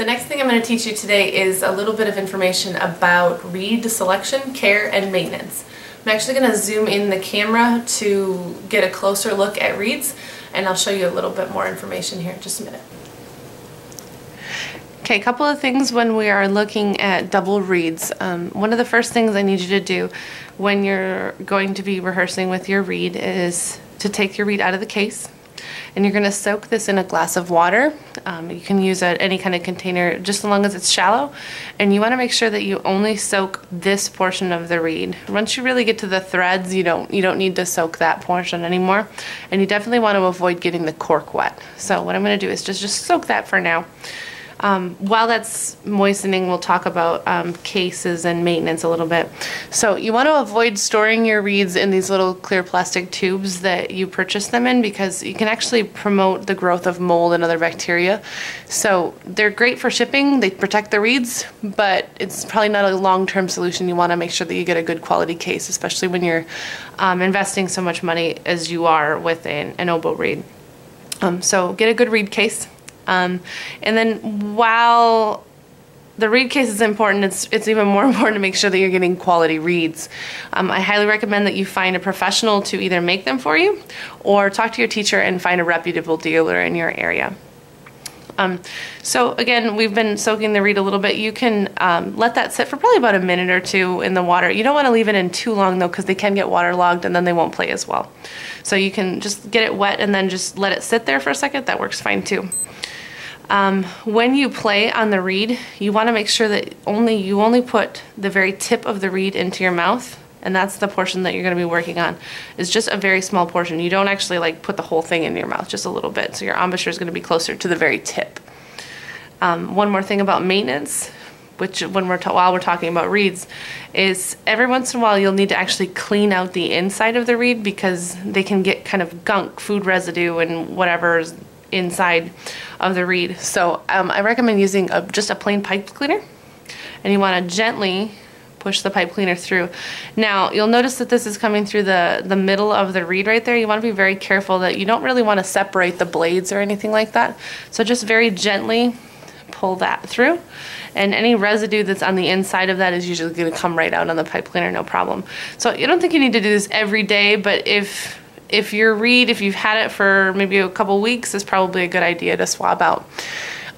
The next thing I'm going to teach you today is a little bit of information about reed selection, care, and maintenance. I'm actually going to zoom in the camera to get a closer look at reeds, and I'll show you a little bit more information here in just a minute. Okay, a couple of things when we are looking at double reeds. One of the first things I need you to do when you're going to be rehearsing with your reed is to take your reed out of the case, and you're going to soak this in a glass of water. You can use any kind of container just as long as it's shallow, and you want to make sure that you only soak this portion of the reed. Once you really get to the threads, you don't need to soak that portion anymore, and you definitely want to avoid getting the cork wet. So what I'm going to do is just soak that for now. While that's moistening, we'll talk about cases and maintenance a little bit. So you want to avoid storing your reeds in these little clear plastic tubes that you purchase them in, because you can actually promote the growth of mold and other bacteria. So they're great for shipping, they protect the reeds, but it's probably not a long-term solution. You want to make sure that you get a good quality case, especially when you're investing so much money as you are with an oboe reed. So get a good reed case. And then while the reed case is important, it's even more important to make sure that you're getting quality reeds. I highly recommend that you find a professional to either make them for you or talk to your teacher and find a reputable dealer in your area. So again, we've been soaking the reed a little bit. You can let that sit for probably about a minute or two in the water. You don't want to leave it in too long though, because they can get waterlogged and then they won't play as well. So you can just get it wet and then just let it sit there for a second. That works fine too. When you play on the reed, you want to make sure that you only put the very tip of the reed into your mouth, and that's the portion that you're going to be working on. It's just a very small portion. You don't actually like put the whole thing in your mouth, just a little bit. So your embouchure is going to be closer to the very tip. One more thing about maintenance, which while we're talking about reeds, is every once in a while you'll need to actually clean out the inside of the reed, because they can get kind of gunk, food residue, and whatever's inside of the reed. So I recommend using just a plain pipe cleaner, and you want to gently push the pipe cleaner through. Now you'll notice that this is coming through the middle of the reed right there. You want to be very careful that you don't really want to separate the blades or anything like that. So just very gently pull that through, and any residue that's on the inside of that is usually going to come right out on the pipe cleaner, no problem. So you don't think you need to do this every day, but if your reed, if you've had it for maybe a couple weeks, is probably a good idea to swab out.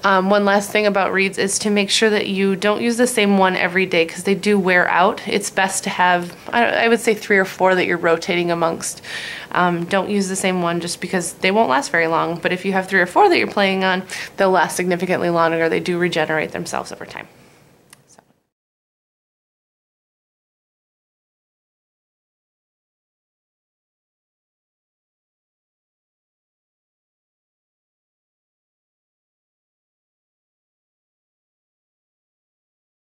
One last thing about reeds is to make sure that you don't use the same one every day, because they do wear out. It's best to have, I would say, 3 or 4 that you're rotating amongst. Don't use the same one just because they won't last very long. But if you have 3 or 4 that you're playing on, they'll last significantly longer. They do regenerate themselves over time.